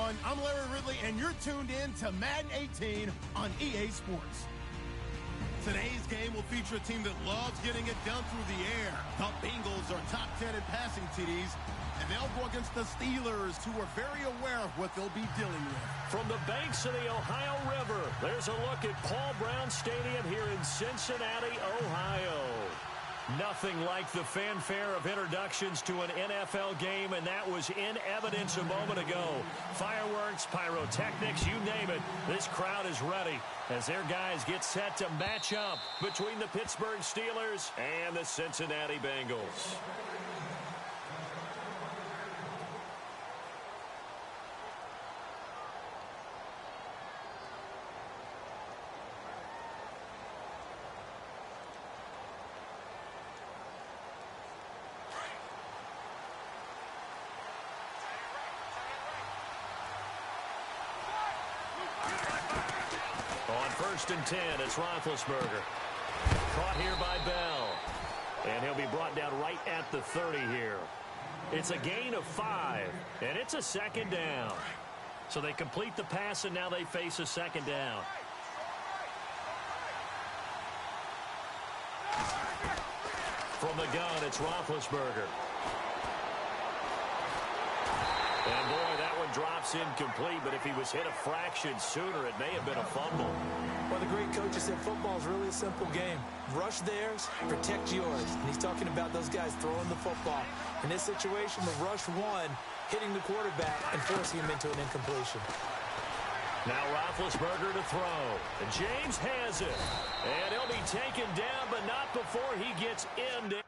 everyone. I'm Larry Ridley, and you're tuned in to Madden 18 on EA Sports. Today's game will feature a team that loves getting it done through the air. The Bengals are top 10 in passing TDs, and they'll go against the Steelers, who are very aware of what they'll be dealing with. From the banks of the Ohio River, there's a look at Paul Brown Stadium here in Cincinnati, Ohio. Nothing like the fanfare of introductions to an NFL game, and that was in evidence a moment ago. Fireworks, pyrotechnics, you name it. This crowd is ready as their guys get set to match up between the Pittsburgh Steelers and the Cincinnati Bengals. On 1st and 10, it's Roethlisberger. Caught here by Bell. And he'll be brought down right at the 30 here. It's a gain of 5, and it's a second down. So they complete the pass, and now they face a second down. From the gun, it's Roethlisberger. And boy, that one drops incomplete, but if he was hit a fraction sooner, it may have been a fumble. Well, the great coach said football is really a simple game. Rush theirs, protect yours. And he's talking about those guys throwing the football. In this situation, the rush one, hitting the quarterback and forcing him into an incompletion. Now Roethlisberger to throw. And James has it. And he'll be taken down, but not before he gets into.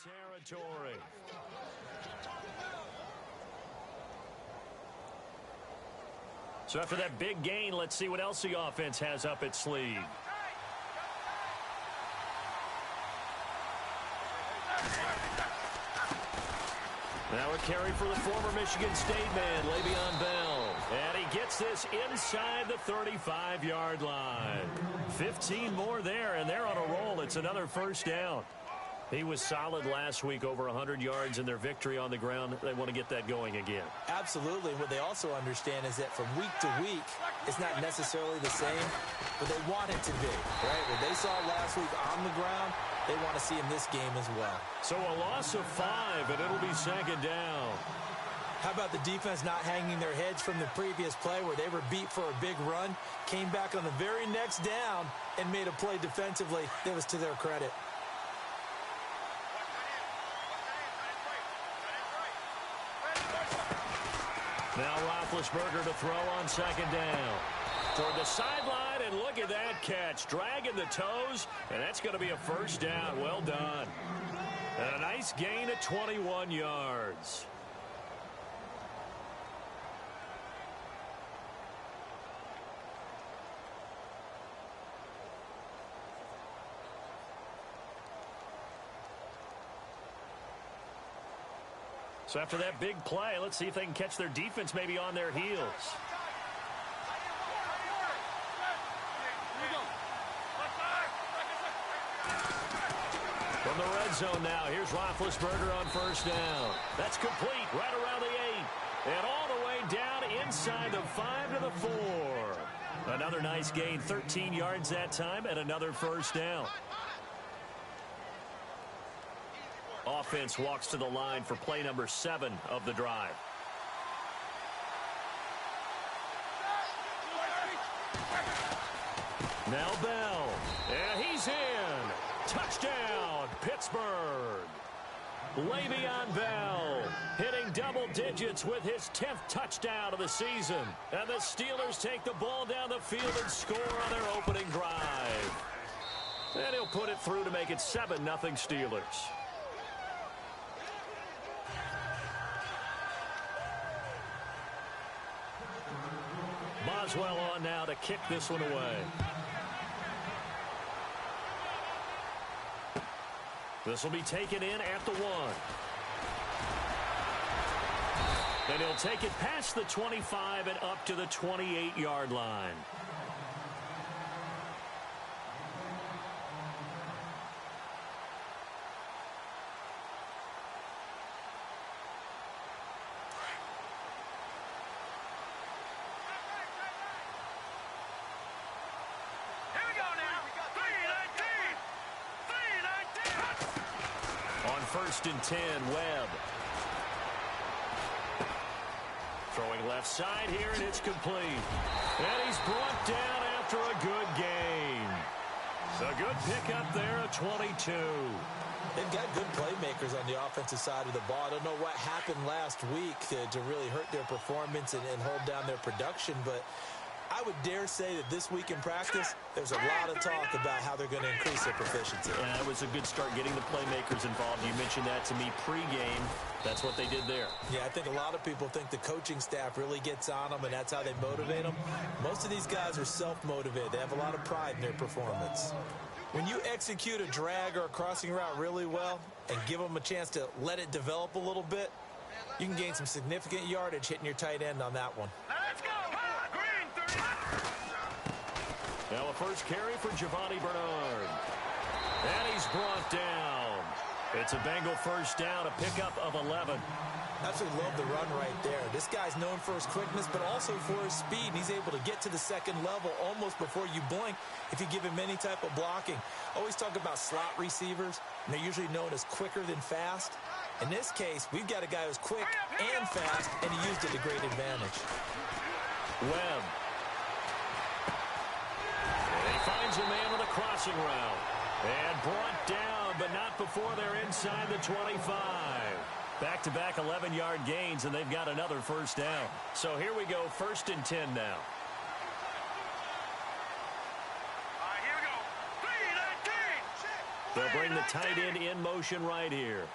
Territory. So after that big gain, let's see what else the offense has up its sleeve. Now a carry for the former Michigan State man, Le'Veon Bell. And he gets this inside the 35-yard line. 15 more there, and they're on a roll. It's another first down. He was solid last week, over 100 yards in their victory on the ground. They want to get that going again. Absolutely. What they also understand is that from week to week, it's not necessarily the same, but they want it to be, right? What they saw last week on the ground, they want to see in this game as well. So a loss of 5, and it'll be second down. How about the defense not hanging their heads from the previous play where they were beat for a big run, came back on the very next down, and made a play defensively that was to their credit. Now Roethlisberger to throw on second down. Toward the sideline, and look at that catch. Dragging the toes, and that's going to be a first down. Well done. And a nice gain of 21 yards. So after that big play, let's see if they can catch their defense maybe on their heels. From the red zone now, here's Roethlisberger on first down. That's complete right around the 8. And all the way down inside the 5 to the 4. Another nice gain, 13 yards that time, and another first down. Offense walks to the line for play number 7 of the drive. Now Bell, and he's in. Touchdown, Pittsburgh. Le'Veon Bell hitting double digits with his 10th touchdown of the season. And the Steelers take the ball down the field and score on their opening drive. And he'll put it through to make it 7-0 Steelers. Boswell on now to kick this one away. This will be taken in at the 1. And he'll take it past the 25 and up to the 28-yard line. First and 10, Webb. Throwing left side here, and it's complete. And he's brought down after a good gain. A good pickup there, a 22. They've got good playmakers on the offensive side of the ball. I don't know what happened last week to really hurt their performance and hold down their production, but I would dare say that this week in practice, there's a lot of talk about how they're going to increase their proficiency. Yeah, it was a good start getting the playmakers involved. You mentioned that to me pregame. That's what they did there. Yeah, I think a lot of people think the coaching staff really gets on them, and that's how they motivate them. Most of these guys are self-motivated. They have a lot of pride in their performance. When you execute a drag or a crossing route really well and give them a chance to let it develop a little bit, you can gain some significant yardage hitting your tight end on that one. Let's go! Now a first carry for Giovanni Bernard. And he's brought down. It's a Bengal first down, a pickup of 11. Absolutely love the run right there. This guy's known for his quickness, but also for his speed. He's able to get to the second level almost before you blink if you give him any type of blocking. Always talk about slot receivers, and they're usually known as quicker than fast. In this case, we've got a guy who's quick and fast, and he used it to great advantage. Webb. And he finds a man with a crossing route. And brought down, but not before they're inside the 25. Back-to-back 11-yard gains, and they've got another first down. So here we go, first and 10 now. Here we go. They'll bring the tight end in motion right here.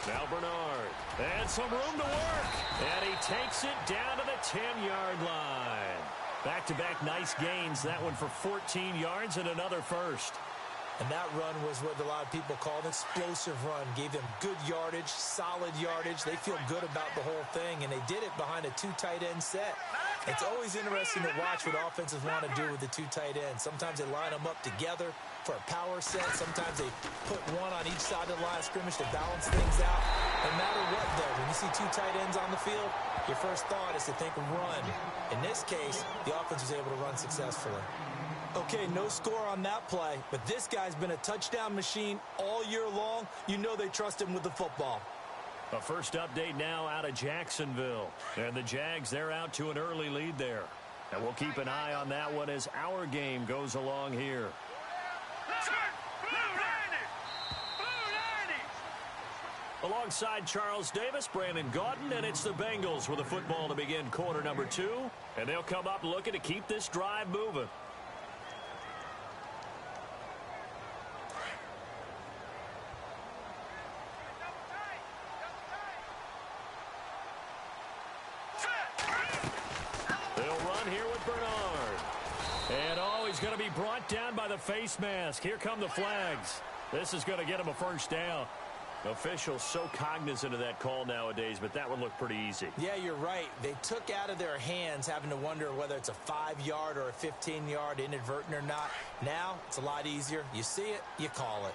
Now Bernard. And some room to work. And he takes it down to the 10-yard line. Back-to-back nice gains. That one for 14 yards and another first. And that run was what a lot of people call an explosive run. Gave them good yardage, solid yardage. They feel good about the whole thing, and they did it behind a two tight end set. It's always interesting to watch what offenses want to do with the two tight ends. Sometimes they line them up together for a power set. Sometimes they put one on each side of the line of scrimmage to balance things out. No matter what, though, when you see two tight ends on the field, your first thought is to think run. In this case, the offense was able to run successfully. Okay, no score on that play, but this guy's been a touchdown machine all year long. You know they trust him with the football. A first update now out of Jacksonville. And the Jags, they're out to an early lead there. And we'll keep an eye on that one as our game goes along here. Alongside Charles Davis, Brandon Gaudin, and it's the Bengals with the football to begin quarter number 2. And they'll come up looking to keep this drive moving. Going to be brought down by the face mask. Here come the flags. This is going to get him a first down. Officials so cognizant of that call nowadays, but that would look pretty easy. Yeah, you're right. They took out of their hands having to wonder whether it's a 5-yard or a 15-yard inadvertent or not. Now, it's a lot easier. You see it, you call it.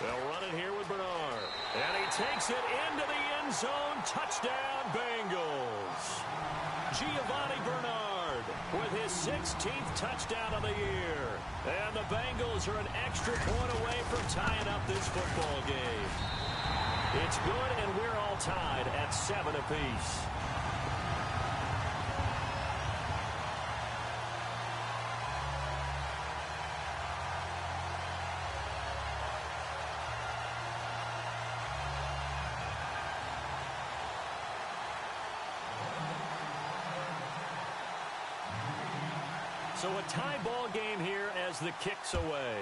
They'll run it here with Bernard. And he takes it into the end zone. Touchdown, Bengals. Giovanni Bernard with his 16th touchdown of the year. And the Bengals are an extra point away from tying up this football game. It's good, and we're all tied at 7 apiece. So a tie ball game here as the kick's away.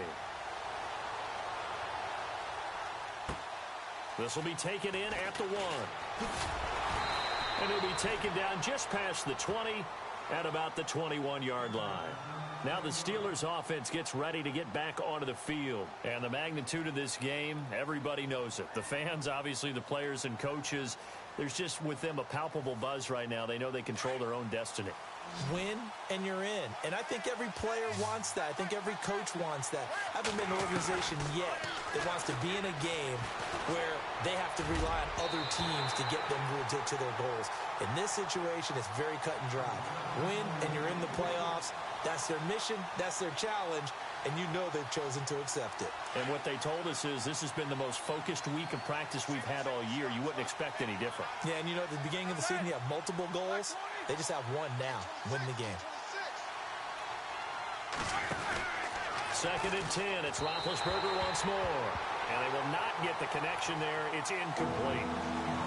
This will be taken in at the 1. And it'll be taken down just past the 20 at about the 21-yard line. Now the Steelers offense gets ready to get back onto the field. And the magnitude of this game, everybody knows it. The fans, obviously the players and coaches, there's just with them a palpable buzz right now. They know they control their own destiny. Win and you're in. And I think every player wants that. I think every coach wants that. I haven't been an organization yet that wants to be in a game where they have to rely on other teams to get them to their goals. In this situation, it's very cut and dry. Win and you're in the playoffs. That's their mission. That's their challenge. And you know they've chosen to accept it. And what they told us is this has been the most focused week of practice we've had all year. You wouldn't expect any different. Yeah, and you know, at the beginning of the season, you have multiple goals. They just have one now. Win the game. 2nd and 10. It's Roethlisberger once more. And they will not get the connection there. It's incomplete.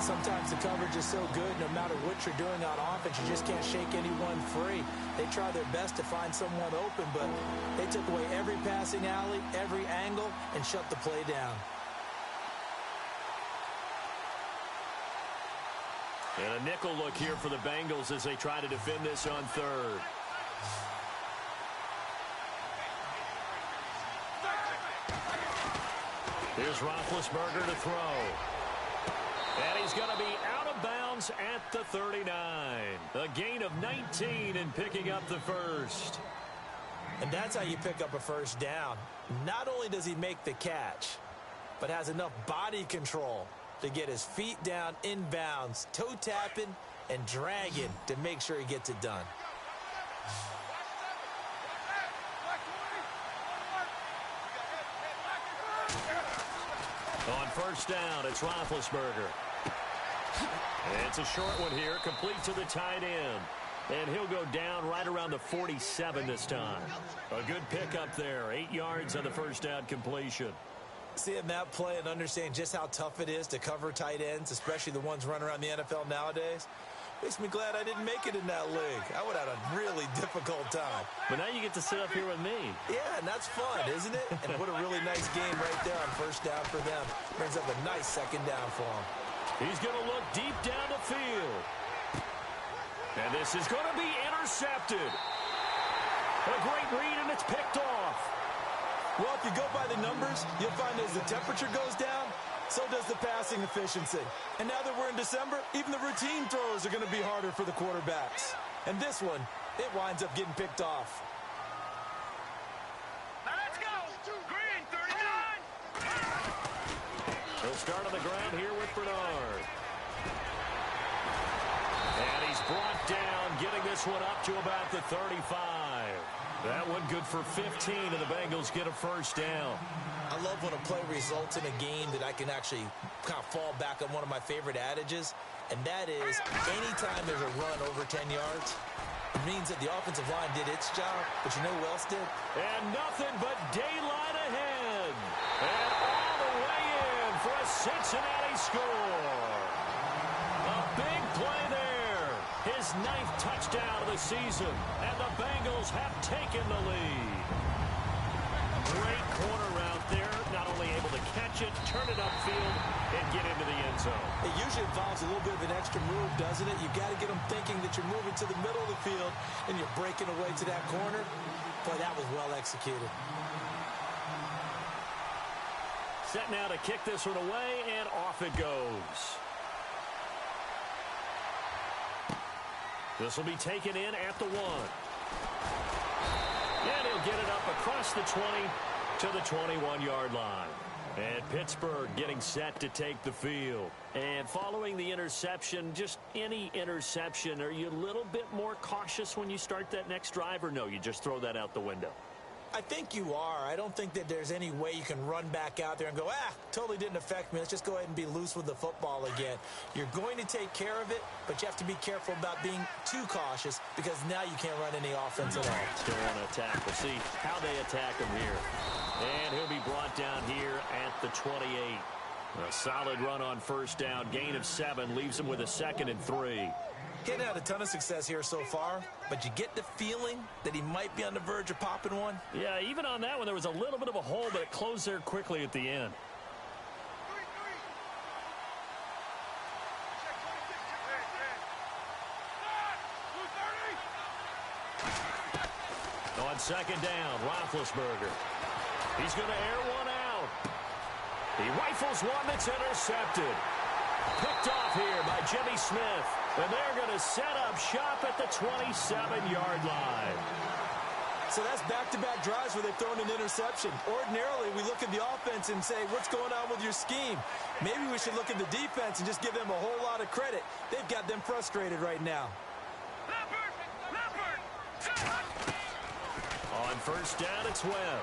Sometimes the coverage is so good, no matter what you're doing on offense, you just can't shake anyone free. They try their best to find someone open, but they took away every passing alley, every angle, and shut the play down. And a nickel look here for the Bengals as they try to defend this on 3rd. Here's Roethlisberger to throw. And he's going to be out of bounds at the 39. A gain of 19 and picking up the first. And that's how you pick up a first down. Not only does he make the catch, but has enough body control to get his feet down inbounds, toe tapping and dragging to make sure he gets it done. On first down, it's Roethlisberger. It's a short one here, complete to the tight end. And he'll go down right around the 47 this time. A good pickup there, 8 yards on the first down completion. Seeing that play and understanding just how tough it is to cover tight ends, especially the ones running around the NFL nowadays, makes me glad I didn't make it in that league. I would have had a really difficult time. But now you get to sit up here with me. Yeah, and that's fun, isn't it? And what a really nice game right there on first down for them. Brings up a nice second down for them. He's going to look deep down the field. And this is going to be intercepted. A great read, and it's picked off. Well, if you go by the numbers, you'll find as the temperature goes down, so does the passing efficiency. And now that we're in December, even the routine throws are going to be harder for the quarterbacks. And this one, it winds up getting picked off. Now let's go. Green, 39. He'll start on the ground here with Bernard. And he's brought down, getting this one up to about the 35. That one good for 15, and the Bengals get a first down. I love when a play results in a game that I can actually kind of fall back on one of my favorite adages, and that is anytime there's a run over 10 yards, it means that the offensive line did its job, but you know who else did? And nothing but daylight ahead. And all the way in for a Cincinnati score. A big play there. His 9th touchdown of the season, and the Bengals have taken the lead. Great corner route there, not only able to catch it, turn it upfield, and get into the end zone. It usually involves a little bit of an extra move, doesn't it? You've got to get them thinking that you're moving to the middle of the field, and you're breaking away to that corner. Boy, that was well executed. Set now to kick this one away, and off it goes. This will be taken in at the 1. And he'll get it up across the 20 to the 21-yard line. And Pittsburgh getting set to take the field. And following the interception, just any interception, are you a little bit more cautious when you start that next drive, or no, you just throw that out the window? I think you are. I don't think that there's any way you can run back out there and go, totally didn't affect me. Let's just go ahead and be loose with the football again. You're going to take care of it, but you have to be careful about being too cautious because now you can't run any offense at all. Still want to attack. We'll see how they attack him here. And he'll be brought down here at the 28. A solid run on first down. Gain of 7 leaves him with a 2nd and 3. Getting had a ton of success here so far, but you get the feeling that he might be on the verge of popping one. Yeah, even on that one, there was a little bit of a hole, but it closed there quickly at the end. On second down, Roethlisberger. He's going to air one out. He rifles one that's intercepted. Picked off here by Jimmy Smith. And they're going to set up shop at the 27-yard line. So that's back-to-back drives where they've thrown an interception. Ordinarily, we look at the offense and say, what's going on with your scheme? Maybe we should look at the defense and just give them a whole lot of credit. They've got them frustrated right now. On first down, it's Webb.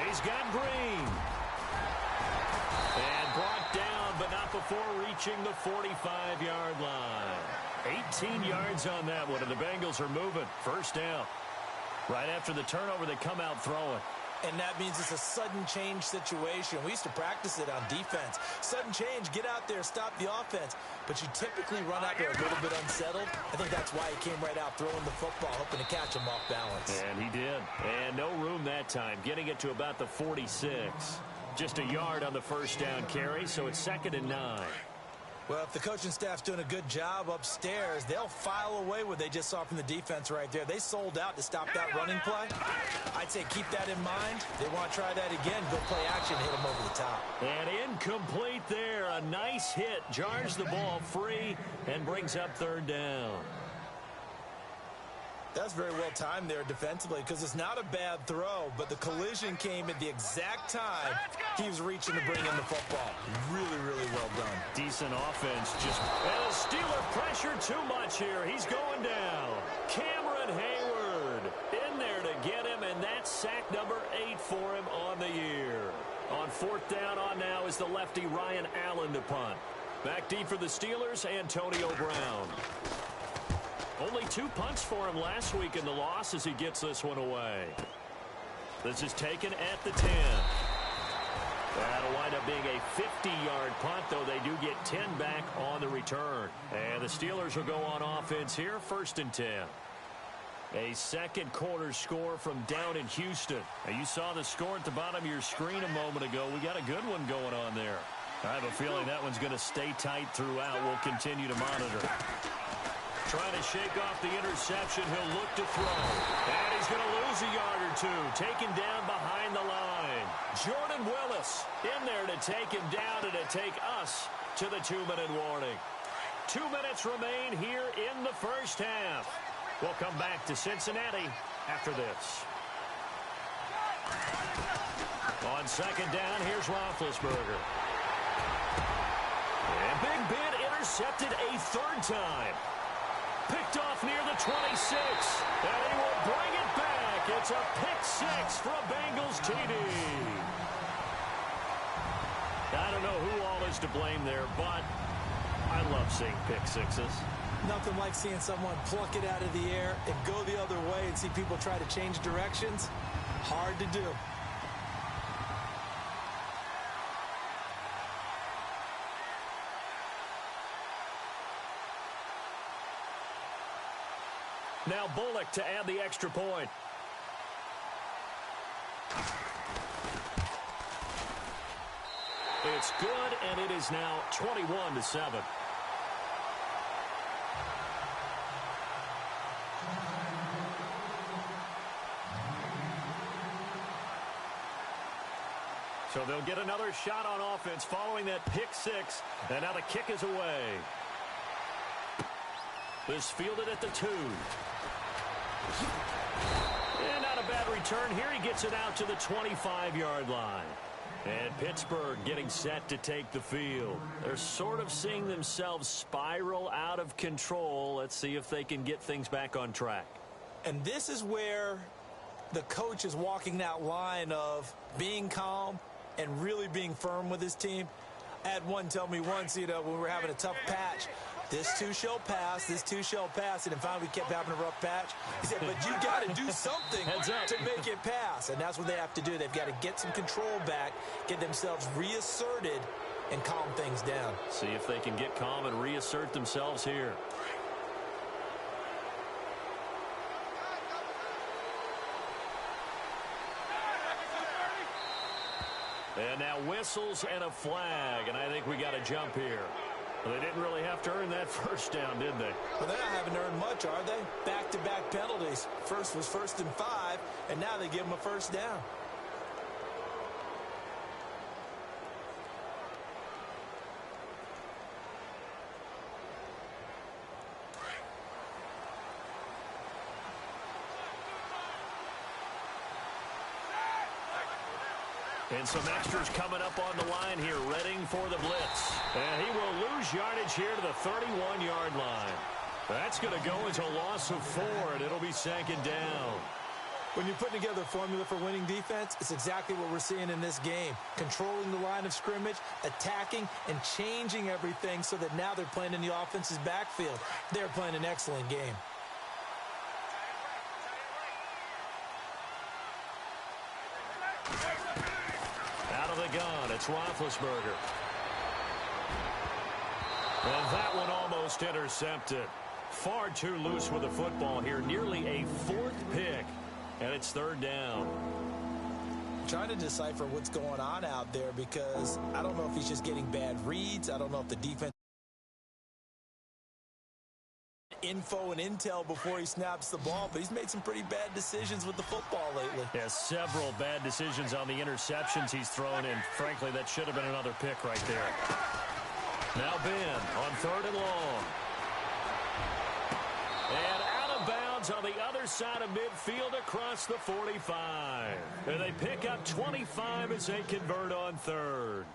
He's got Green. And brought down, but not before reaching the 45-yard line. 18 yards on that one, and the Bengals are moving. First down. Right after the turnover, they come out throwing. And that means it's a sudden change situation. We used to practice it on defense. Sudden change, get out there, stop the offense. But you typically run out there a little bit unsettled. I think that's why he came right out throwing the football, hoping to catch him off balance. And he did. And no room that time, getting it to about the 46. Just a yard on the first down carry, so it's 2nd and 9. Well, if the coaching staff's doing a good job upstairs, they'll file away what they just saw from the defense right there. They sold out to stop that running play. I'd say keep that in mind. They want to try that again. Go play action, hit them over the top. And incomplete there. A nice hit. Jars the ball free and brings up 3rd down. That's very well timed there defensively because it's not a bad throw, but the collision came at the exact time he was reaching to bring in the football. Really, really well done. Decent offense. And a Steeler pressure too much here. He's going down. Cameron Hayward in there to get him, and that's sack number 8 for him on the year. On 4th down on now is the lefty Ryan Allen to punt. Back deep for the Steelers, Antonio Brown. Only 2 punts for him last week in the loss as he gets this one away. This is taken at the 10. That'll wind up being a 50-yard punt, though they do get 10 back on the return. And the Steelers will go on offense here, 1st and 10. A second quarter score from down in Houston. Now, you saw the score at the bottom of your screen a moment ago. We got a good one going on there. I have a feeling that one's going to stay tight throughout. We'll continue to monitor. Trying to shake off the interception. He'll look to throw. And he's going to lose a yard or two. Taken down behind the line. Jordan Willis in there to take him down and to take us to the 2-minute warning. 2 minutes remain here in the first half. We'll come back to Cincinnati after this. On second down, here's Roethlisberger. And Big Ben intercepted a 3rd time. Picked off near the 26, and he will bring it back. It's a pick 6 for a Bengals TD. I don't know who all is to blame there, but I love seeing pick 6s. Nothing like seeing someone pluck it out of the air and go the other way and see people try to change directions. Hard to do. Now Bullock to add the extra point. It's good, and it is now 21-7. So they'll get another shot on offense following that pick 6, and now the kick is away. This fielded at the 2. And not a bad return here. He gets it out to the 25-yard line. And Pittsburgh getting set to take the field. They're sort of seeing themselves spiral out of control. Let's see if they can get things back on track. And this is where the coach is walking that line of being calm and really being firm with his team. I had one tell me once, when we were having a tough patch, this too shall pass, this too shall pass, and finally we kept having a rough patch. He said, but you got to do something to make it pass, and that's what they have to do. They've got to get some control back, get themselves reasserted, and calm things down. See if they can get calm and reassert themselves here. And now whistles and a flag, and I think we got a jump here. Well, they didn't really have to earn that first down, did they? Well, they're not having earned much, are they? Back-to-back penalties. First was 1st and 5, and now they give them a first down. And some extras coming up on the line here, readying for the blitz. And he will lose yardage here to the 31-yard line. That's going to go into a loss of 4, and it'll be 2nd down. When you're putting together a formula for winning defense, it's exactly what we're seeing in this game. Controlling the line of scrimmage, attacking, and changing everything so that now they're playing in the offense's backfield. They're playing an excellent game. Out of the gun, it's Roethlisberger. And that one almost intercepted. Far too loose with the football here. Nearly a 4th pick. And it's 3rd down. I'm trying to decipher what's going on out there because I don't know if he's just getting bad reads. I don't know if the defense info and intel before he snaps the ball, but he's made some pretty bad decisions with the football lately. Yeah, several bad decisions on the interceptions he's thrown, and frankly, that should have been another pick right there. Now Ben on 3rd and long. And out of bounds on the other side of midfield across the 45. And they pick up 25 as they convert on 3rd.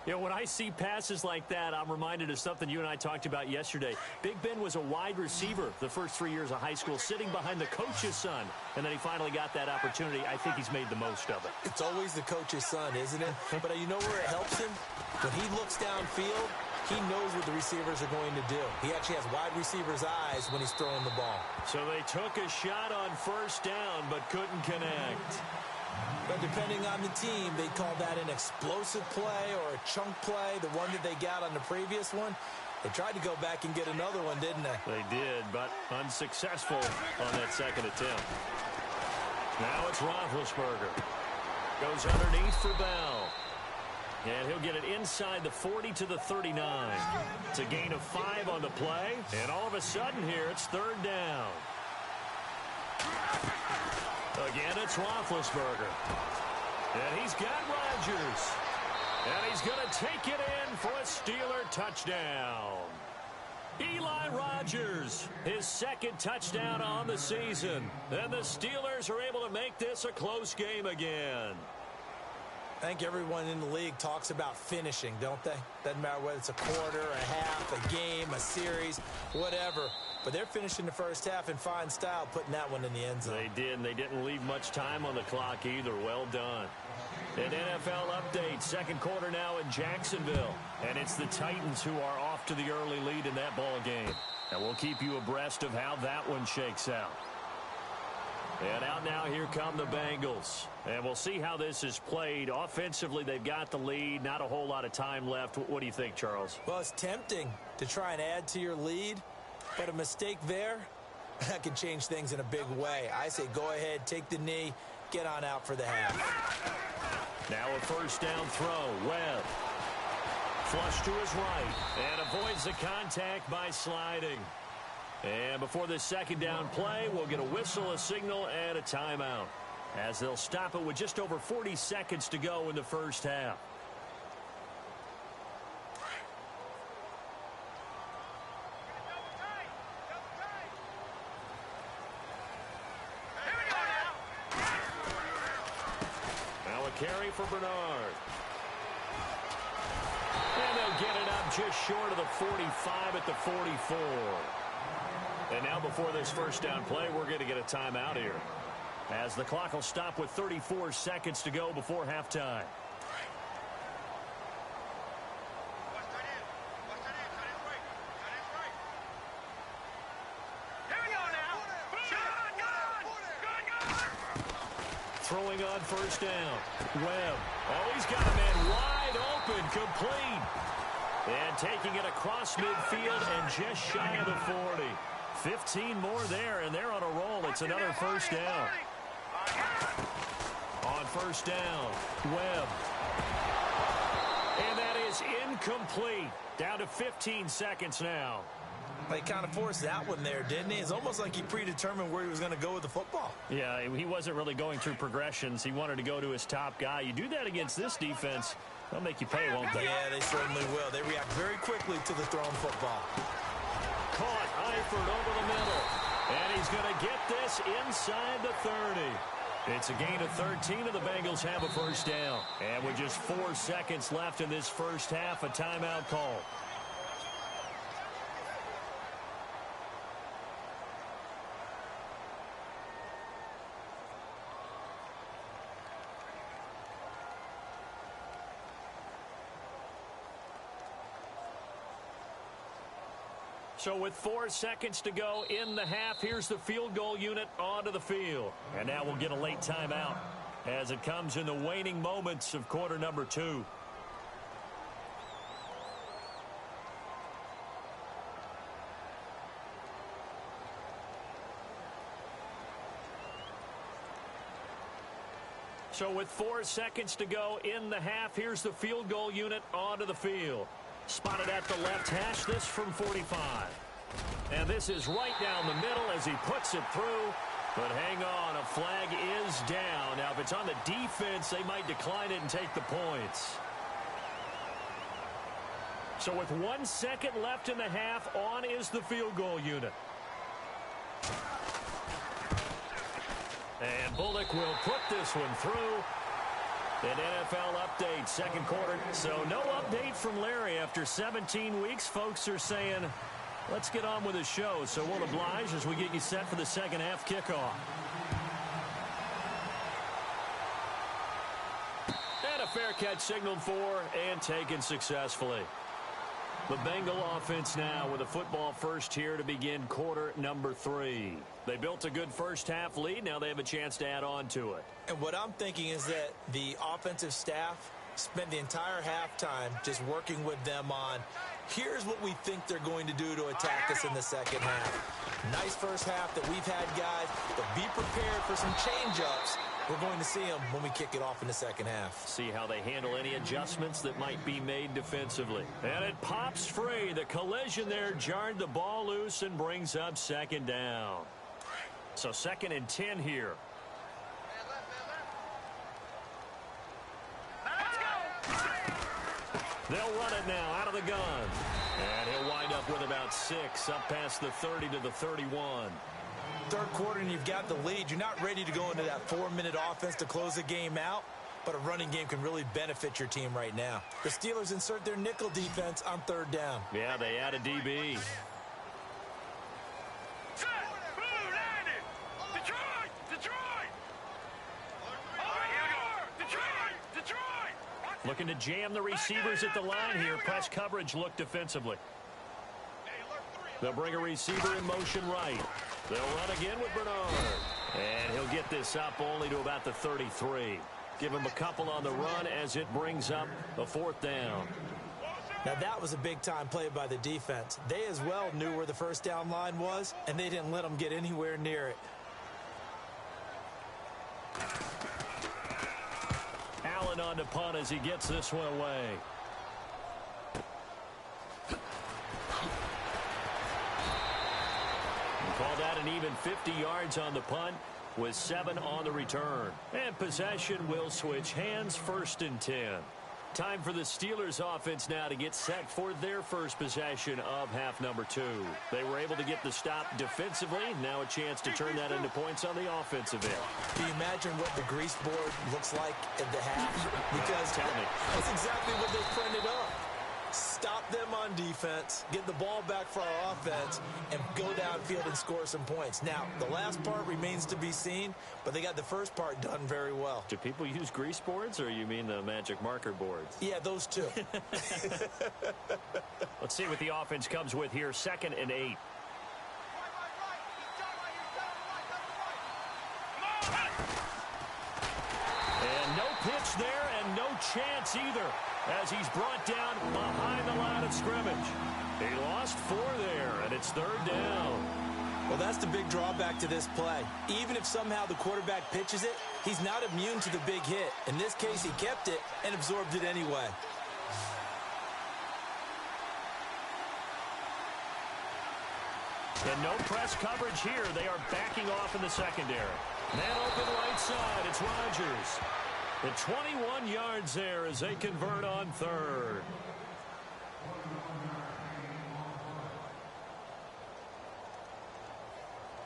You know, when I see passes like that, I'm reminded of something you and I talked about yesterday. Big Ben was a wide receiver the first 3 years of high school, sitting behind the coach's son. And then he finally got that opportunity. I think he's made the most of it. It's always the coach's son, isn't it? But you know where it helps him? When he looks downfield, he knows what the receivers are going to do. He actually has wide receivers' eyes when he's throwing the ball. So they took a shot on 1st down, but couldn't connect. But depending on the team, they call that an explosive play or a chunk play, the one that they got on the previous one. They tried to go back and get another one, didn't they? They did, but unsuccessful on that 2nd attempt. Now it's Roethlisberger. Goes underneath for Bell. And he'll get it inside the 40 to the 39. It's a gain of 5 on the play. And all of a sudden here, it's 3rd down. Again, it's Roethlisberger. And he's got Rodgers. And he's going to take it in for a Steeler touchdown. Eli Rodgers, his 2nd touchdown on the season. And the Steelers are able to make this a close game again. I think everyone in the league talks about finishing, don't they? Doesn't matter whether it's a quarter, a half, a game, a series, whatever. But they're finishing the first half in fine style, putting that one in the end zone. They did, and they didn't leave much time on the clock either. Well done. An NFL update, 2nd quarter now in Jacksonville. And it's the Titans who are off to the early lead in that ball game. And we'll keep you abreast of how that one shakes out. And out now, here come the Bengals. And we'll see how this is played. Offensively, they've got the lead. Not a whole lot of time left. What do you think, Charles? Well, it's tempting to try and add to your lead, but a mistake there, that can change things in a big way. I say go ahead, take the knee, get on out for the half. Now a 1st down throw. Webb. Flush to his right. And avoids the contact by sliding. And before this 2nd down play, we'll get a whistle, a signal, and a timeout, as they'll stop it with just over 40 seconds to go in the first half. Now a carry for Bernard. And they'll get it up just short of the 45 at the 44. And now before this 1st down play, we're going to get a timeout here, as the clock will stop with 34 seconds to go before halftime. Throwing on 1st down. Webb. Oh, he's got a man wide open, complete. And taking it across midfield and just shy of the 40. 15 more there, and they're on a roll. It's another 1st down. On 1st down, Webb. And that is is incomplete. Down to 15 seconds now. He kind of forced that one there, didn't he? It's almost like he predetermined where he was going to go with the football. Yeah, he wasn't really going through progressions. He wanted to go to his top guy. You do that against this defense, they'll make you pay, won't they? Yeah, they certainly will. They react very quickly to the thrown football. Caught Eifert over the middle. And he's going to get this inside the 30. It's a gain of 13, and the Bengals have a first down. And with just 4 seconds left in this first half, a timeout call. So with 4 seconds to go in the half, here's the field goal unit onto the field. And now we'll get a late timeout as it comes in the waning moments of quarter number 2. So with 4 seconds to go in the half, here's the field goal unit onto the field. Spotted at the left hash, this from 45. And this is right down the middle as he puts it through. But hang on, a flag is down. Now, if it's on the defense, they might decline it and take the points. So with 1 second left in the half, on is the field goal unit. And Bullock will put this one through. An NFL update, second quarter. So no update from Larry after 17 weeks. Folks are saying, let's get on with the show. So we'll oblige as we get you set for the second half kickoff. And a fair catch signaled for and taken successfully. The Bengal offense now with a football first here to begin quarter number 3. They built a good first half lead. Now they have a chance to add on to it. And what I'm thinking is that the offensive staff spent the entire halftime just working with them on, here's what we think they're going to do to attack us in the second half. Nice first half that we've had, guys, but be prepared for some change-ups. We're going to see them when we kick it off in the second half. See how they handle any adjustments that might be made defensively. And it pops free. The collision there jarred the ball loose and brings up second down. So 2nd and 10 here. They'll run it now out of the gun. And he'll wind up with about 6 up past the 30 to the 31. Third quarter and you've got the lead. You're not ready to go into that 4-minute offense to close the game out, but a running game can really benefit your team right now. The Steelers insert their nickel defense on 3rd down. Yeah, they add a DB. Looking to jam the receivers at the line here. Press coverage look defensively. They'll bring a receiver in motion right. They'll run again with Bernard. And he'll get this up only to about the 33. Give him a couple on the run as it brings up a 4th down. Now that was a big-time play by the defense. They as well knew where the first down line was, and they didn't let them get anywhere near it. Allen on to punt as he gets this one away. Call that an even 50 yards on the punt with 7 on the return. And possession will switch hands, 1st and 10. Time for the Steelers offense now to get set for their first possession of half number 2. They were able to get the stop defensively. Now a chance to turn that into points on the offensive end. Can you imagine what the grease board looks like at the half? Because that's exactly what they printed up. Stop them on defense, get the ball back for our offense, and go downfield and score some points. Now, the last part remains to be seen, but they got the first part done very well. Do people use grease boards, or you mean the magic marker boards? Yeah, those two. Let's see what the offense comes with here. 2nd and 8. And no pitch there, and no chance either, as he's brought down behind the line of scrimmage. He lost 4 there, and it's 3rd down. Well, that's the big drawback to this play. Even if somehow the quarterback pitches it, he's not immune to the big hit. In this case, he kept it and absorbed it anyway. And no press coverage here. They are backing off in the secondary. Man open right side. It's Rodgers. At 21 yards there as they convert on third.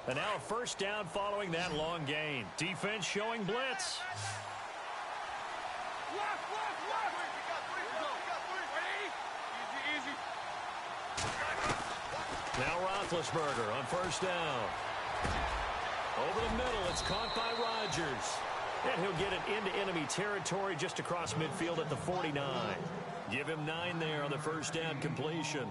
And now a first down following that long gain. Defense showing blitz. Now Roethlisberger on first down. Over the middle, it's caught by Rodgers. And he'll get it into enemy territory just across midfield at the 49. Give him 9 there on the first down completion.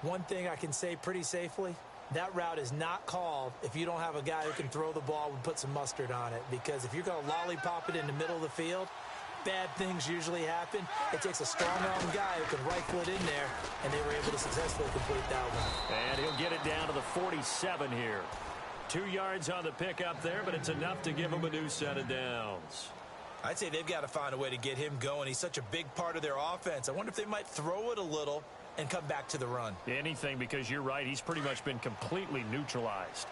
One thing I can say pretty safely, that route is not called if you don't have a guy who can throw the ball and put some mustard on it. Because if you're going to lollipop it in the middle of the field, bad things usually happen. It takes a strong-arm guy who can rifle it in there, and they were able to successfully complete that one. And he'll get it down to the 47 here. 2 yards on the pickup there, but it's enough to give him a new set of downs. I'd say they've got to find a way to get him going. He's such a big part of their offense. I wonder if they might throw it a little and come back to the run. Anything, because you're right. He's pretty much been completely neutralized.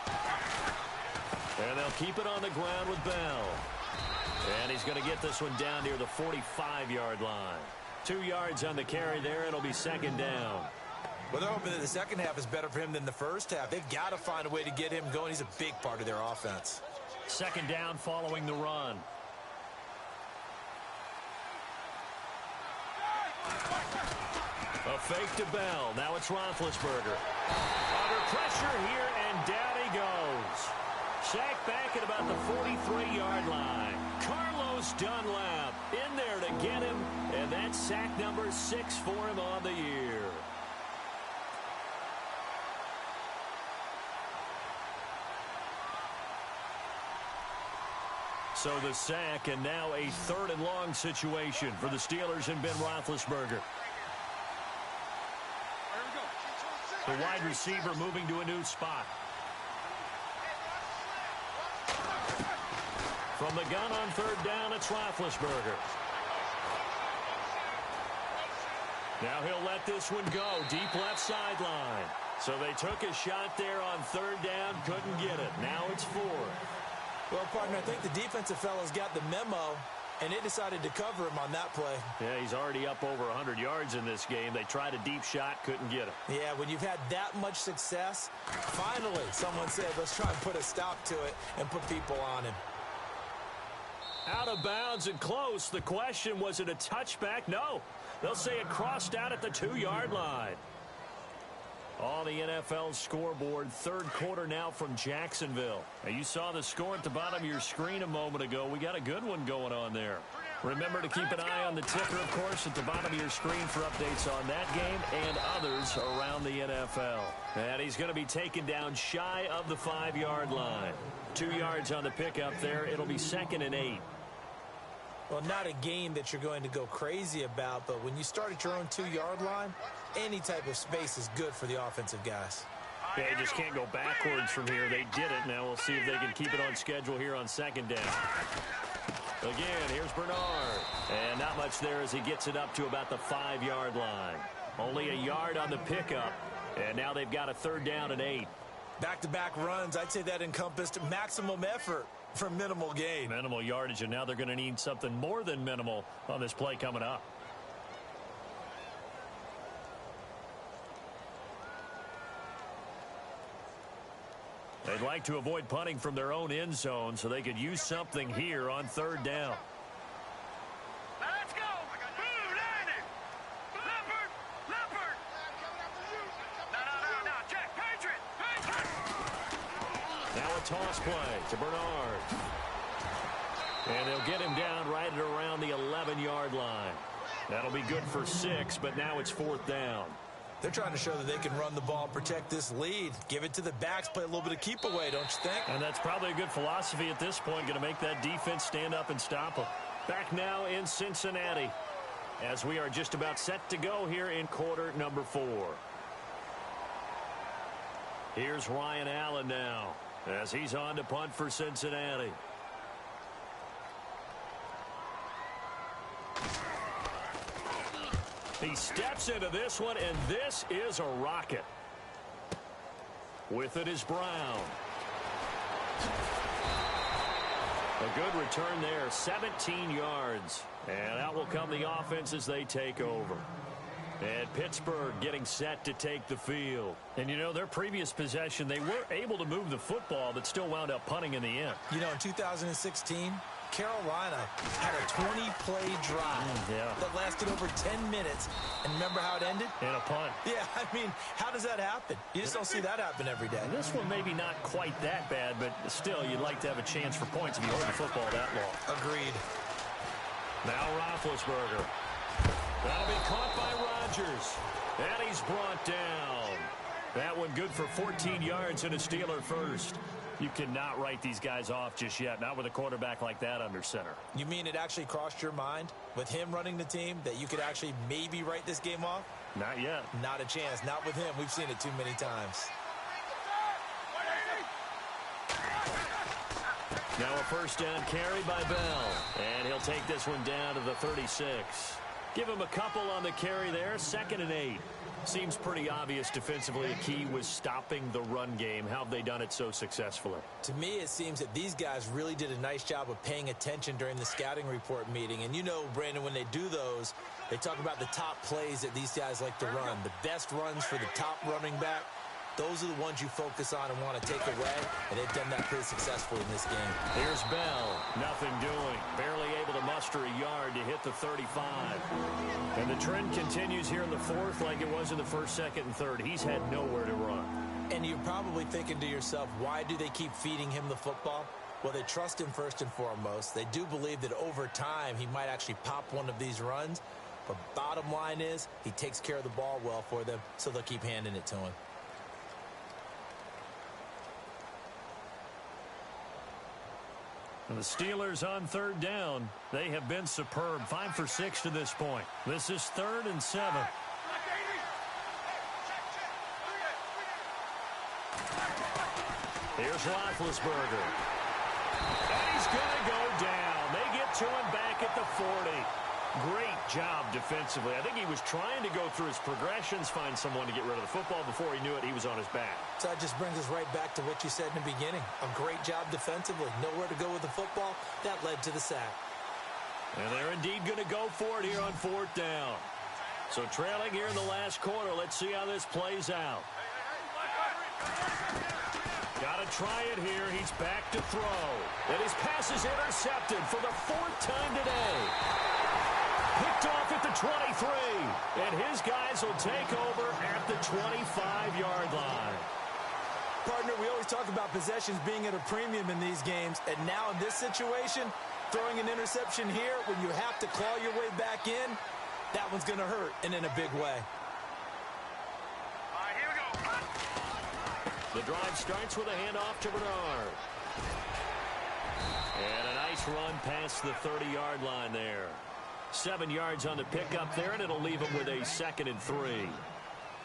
And they'll keep it on the ground with Bell. And he's going to get this one down near the 45-yard line. 2 yards on the carry there. It'll be second down. Well, they're hoping that the second half is better for him than the first half. They've got to find a way to get him going. He's a big part of their offense. Second down following the run. A fake to Bell. Now it's Roethlisberger. Under pressure here, and down he goes. Sacked back at about the 43-yard line. Carlos Dunlap in there to get him, and that's sack number 6 for him on the year. So the sack, and now a 3rd and long situation for the Steelers and Ben Roethlisberger. The wide receiver moving to a new spot. From the gun on 3rd down, it's Roethlisberger. Now he'll let this one go. Deep left sideline. So they took a shot there on 3rd down, couldn't get it. Now it's 4th. Well, partner, I think the defensive fellas got the memo, and they decided to cover him on that play. Yeah, he's already up over 100 yards in this game. They tried a deep shot, couldn't get it. Yeah, when you've had that much success, finally someone said, let's try and put a stop to it and put people on him. Out of bounds and close. The question, was it a touchback? No. They'll say it crossed out at the 2-yard line. On the NFL scoreboard, 3rd quarter now from Jacksonville. Now, you saw the score at the bottom of your screen a moment ago. We got a good one going on there. Remember to keep an eye on the ticker, of course, at the bottom of your screen for updates on that game and others around the NFL. And he's going to be taken down shy of the 5-yard line. 2 yards on the pickup there. It'll be 2nd and 8. Well, not a game that you're going to go crazy about, but when you start at your own 2-yard line, any type of space is good for the offensive guys. Yeah, they just can't go backwards from here. They did it. Now we'll see if they can keep it on schedule here on 2nd down. Again, here's Bernard. And not much there as he gets it up to about the 5-yard line. Only a yard on the pickup. And now they've got a 3rd down and 8. Back-to-back runs, I'd say that encompassed maximum effort for minimal gain. Minimal yardage, and now they're going to need something more than minimal on this play coming up. They'd like to avoid punting from their own end zone so they could use something here on 3rd down. Let's go. Boo, Lanny. Leopard. No. Check. Patriot. Now a toss play to Bernard. And they'll get him down right at around the 11-yard line. That'll be good for 6, but now it's 4th down. They're trying to show that they can run the ball, protect this lead. Give it to the backs, play a little bit of keep away, don't you think? And that's probably a good philosophy at this point, going to make that defense stand up and stop them. Back now in Cincinnati as we are just about set to go here in quarter number 4. Here's Ryan Allen now as he's on to punt for Cincinnati. He steps into this one, and this is a rocket. With it is Brown. A good return there, 17 yards. And out will come the offense as they take over. And Pittsburgh getting set to take the field. And, you know, their previous possession, they were able to move the football, but still wound up punting in the end. You know, in 2016, Carolina had a 20-play drive that lasted over 10 minutes. And remember how it ended? And a punt. Yeah, I mean, how does that happen? You just don't see that happen every day. And this one maybe not quite that bad, but still, you'd like to have a chance for points if you hold the football that long. Agreed. Now Roethlisberger. That'll be caught by Rodgers. And he's brought down. That one good for 14 yards and a Steeler first. You cannot write these guys off just yet, not with a quarterback like that under center. You mean it actually crossed your mind with him running the team that you could actually maybe write this game off? Not yet. Not a chance. Not with him. We've seen it too many times. Now a first down carry by Bell. And he'll take this one down to the 36. Give him a couple on the carry there. 2nd and 8. Seems pretty obvious defensively the key was stopping the run game. How have they done it so successfully? To me, it seems that these guys really did a nice job of paying attention during the scouting report meeting. And you know, Brandon, when they do those, they talk about the top plays that these guys like to run. The best runs for the top running back. Those are the ones you focus on and want to take away, and they've done that pretty successfully in this game. Here's Bell. Nothing doing. Barely able to muster a yard to hit the 35. And the trend continues here in the 4th like it was in the 1st, 2nd, and 3rd. He's had nowhere to run. And you're probably thinking to yourself, why do they keep feeding him the football? Well, they trust him first and foremost. They do believe that over time he might actually pop one of these runs. But bottom line is he takes care of the ball well for them, so they'll keep handing it to him. And the Steelers on 3rd down. They have been superb. 5 for 6 to this point. This is 3rd and 7. Here's Roethlisberger. And he's going to go down. They get to him back at the 40. Great job defensively. I think he was trying to go through his progressions, find someone to get rid of the football. Before he knew it, he was on his back. So that just brings us right back to what you said in the beginning. A great job defensively. Nowhere to go with the football. That led to the sack. And they're indeed going to go for it here on 4th down. So trailing here in the last quarter. Let's see how this plays out. Got to try it here. He's back to throw. And his pass is intercepted for the 4th time today. Picked off at the 23. And his guys will take over at the 25-yard line. Partner, we always talk about possessions being at a premium in these games. And now in this situation, throwing an interception here when you have to claw your way back in, that one's going to hurt, and in a big way. All right, here we go. The drive starts with a handoff to Bernard. And a nice run past the 30-yard line there. 7 yards on the pickup there, and it'll leave him with a 2nd and 3.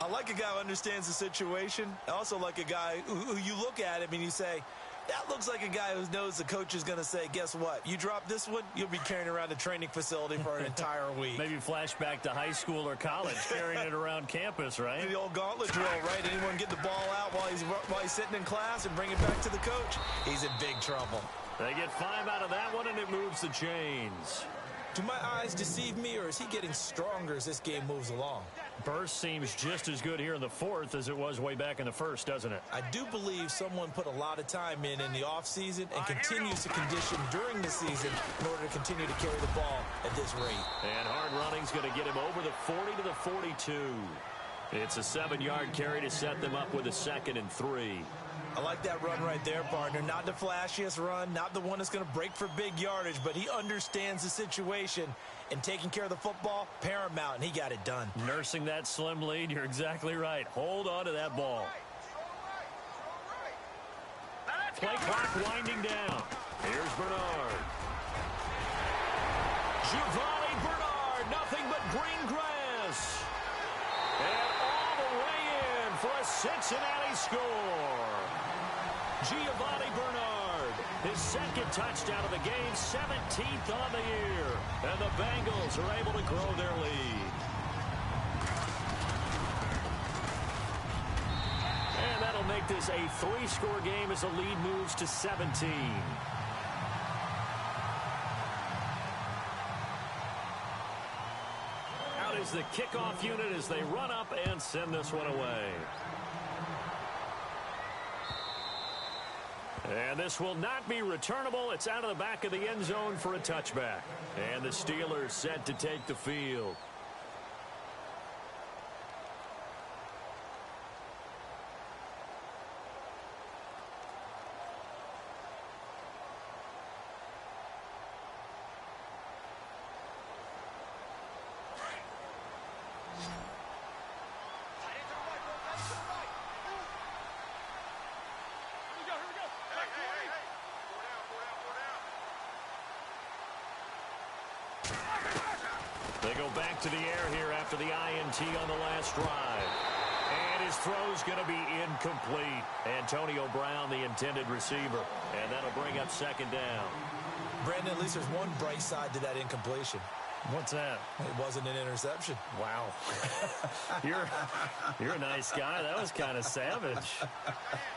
I like a guy who understands the situation. I also like a guy who you look at him and you say, that looks like a guy who knows the coach is going to say, guess what? You drop this one, you'll be carrying around a training facility for an entire week. Maybe flashback to high school or college, carrying it around campus, right? The old gauntlet drill, right? Anyone get the ball out while he's sitting in class and bring it back to the coach? He's in big trouble. They get 5 out of that one, and it moves the chains. Do my eyes deceive me, or is he getting stronger as this game moves along? Burst seems just as good here in the 4th as it was way back in the 1st, doesn't it? I do believe someone put a lot of time in the offseason and continues to condition during the season in order to continue to carry the ball at this rate. And hard running's going to get him over the 40 to the 42. It's a 7-yard carry to set them up with a 2nd and 3. I like that run right there, partner. Not the flashiest run, not the one that's going to break for big yardage, but he understands the situation, and taking care of the football, paramount, and he got it done. Nursing that slim lead, you're exactly right. Hold on to that ball. Play clock winding down. Here's Bernard. Giovanni Bernard, nothing but green grass. And all the way in for a Cincinnati score. Giovanni Bernard, his 2nd touchdown of the game, 17th on the year. And the Bengals are able to grow their lead. this a 3-score game as the lead moves to 17. Out is the kickoff unit as they run up and send this one away. And this will not be returnable. It's out of the back of the end zone for a touchback. And the Steelers set to take the field. They go back to the air here after the INT on the last drive. And his throw's going to be incomplete. Antonio Brown, the intended receiver. And that'll bring up second down. Brandon, at least there's one bright side to that incompletion. What's that? It wasn't an interception. Wow. You're a nice guy. That was kind of savage.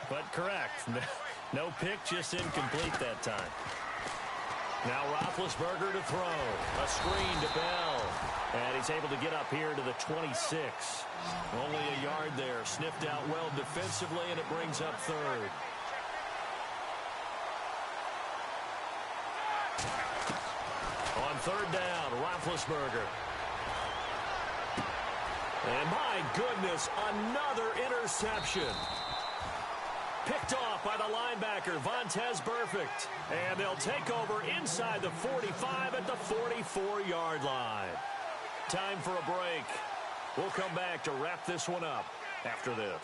But correct. No pick, just incomplete that time. Now Roethlisberger to throw. A screen to Bell. And he's able to get up here to the 26. Only a yard there. Sniffed out well defensively, and it brings up third. On third down, Roethlisberger. And my goodness, another interception. Picked off by the linebacker, Vontaze Burfict. And they'll take over inside the 45 at the 44-yard line. Time for a break. We'll come back to wrap this one up after this.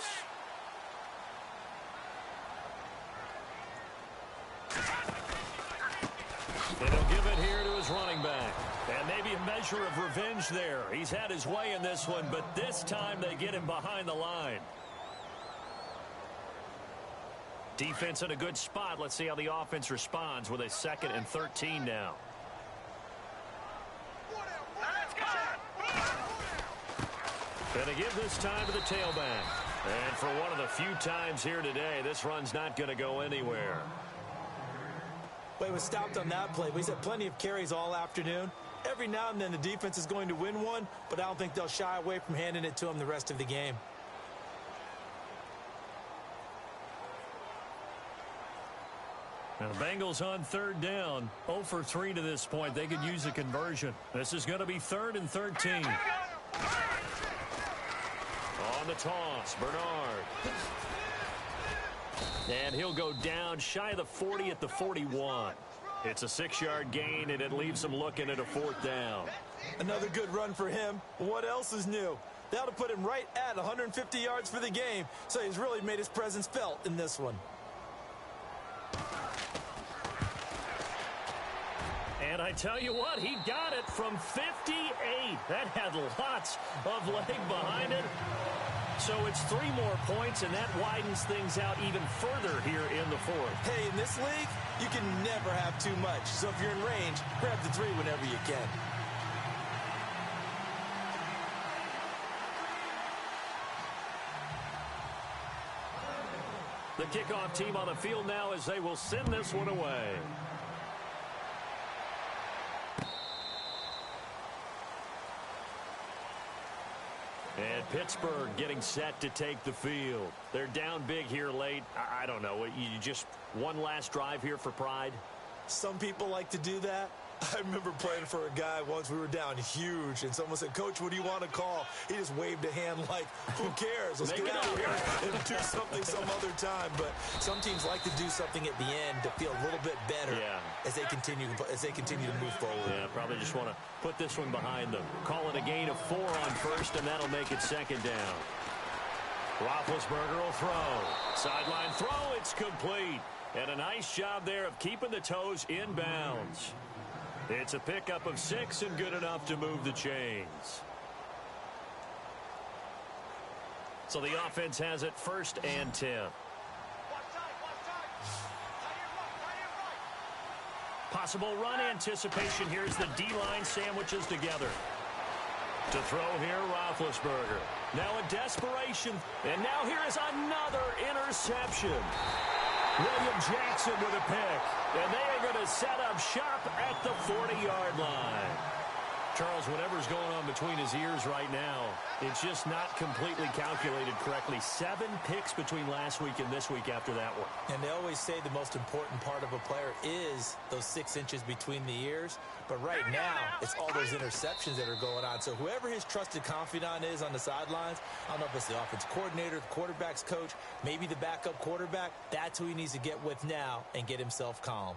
And he'll give it here to his running back. And maybe a measure of revenge there. He's had his way in this one, but this time they get him behind the line. Defense in a good spot. Let's see how the offense responds with a 2nd and 13 now. Gonna give this time to the tailback. And for one of the few times here today, this run's not going to go anywhere. Well, he was stopped on that play, but he's had plenty of carries all afternoon. Every now and then the defense is going to win one, but I don't think they'll shy away from handing it to him the rest of the game. Now the Bengals on third down. 0 for 3 to this point. They could use a conversion. This is going to be 3rd and 13. On the toss, Bernard. And he'll go down shy of the 40 at the 41. It's a 6-yard gain, and it leaves him looking at a 4th down. Another good run for him. What else is new? That'll put him right at 150 yards for the game, so he's really made his presence felt in this one. And I tell you what, he got it from 58. That had lots of leg behind it. So it's 3 more points, and that widens things out even further here in the 4th. Hey, in this league, you can never have too much. So if you're in range, grab the 3 whenever you can. The kickoff team on the field now as they will send this one away. And Pittsburgh getting set to take the field. They're down big here late. I don't know. You just one last drive here for pride? Some people like to do that. I remember playing for a guy once. We were down huge, and someone said, "Coach, what do you want to call?" He just waved a hand like, "Who cares? Let's get out here and do something some other time." But some teams like to do something at the end to feel a little bit better as they continue to move forward. Yeah, probably just want to put this one behind them. Call it a gain of 4 on first, and that'll make it 2nd down. Roethlisberger will throw. Sideline throw, it's complete. And a nice job there of keeping the toes in bounds. It's a pickup of 6 and good enough to move the chains. So the offense has it 1st and 10. Possible run anticipation here as the D-line sandwiches together. To throw here, Roethlisberger. Now in desperation, and now here is another interception. William Jackson with a pick, and they are going to set up shop at the 40-yard line. Charles, whatever's going on between his ears right now, it's just not completely calculated correctly. 7 picks between last week and this week after that one. And they always say the most important part of a player is those 6 inches between the ears. But right now, it's all those interceptions that are going on. So whoever his trusted confidant is on the sidelines, I don't know if it's the offensive coordinator, the quarterback's coach, maybe the backup quarterback, that's who he needs to get with now and get himself calm.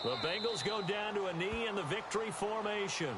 The Bengals go down to a knee in the victory formation.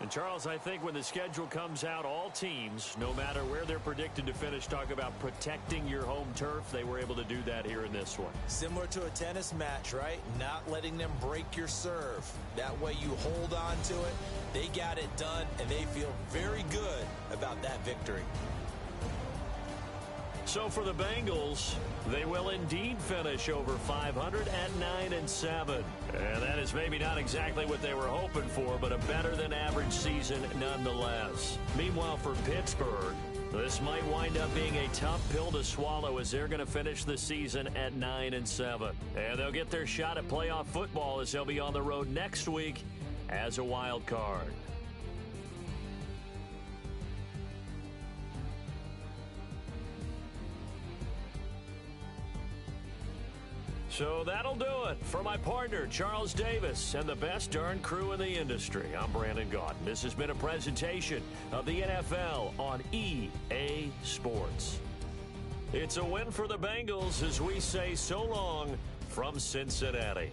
And Charles, I think when the schedule comes out, all teams, no matter where they're predicted to finish, talk about protecting your home turf. They were able to do that here in this one. Similar to a tennis match, right? Not letting them break your serve. That way you hold on to it. They got it done, and they feel very good about that victory. So for the Bengals, they will indeed finish over 500 at 9-7. And that is maybe not exactly what they were hoping for, but a better than average season nonetheless. Meanwhile, for Pittsburgh, this might wind up being a tough pill to swallow as they're going to finish the season at 9-7. And they'll get their shot at playoff football as they'll be on the road next week as a wild card. So that'll do it for my partner, Charles Davis, and the best darn crew in the industry. I'm Brandon Gaudin. This has been a presentation of the NFL on EA Sports. It's a win for the Bengals as we say so long from Cincinnati.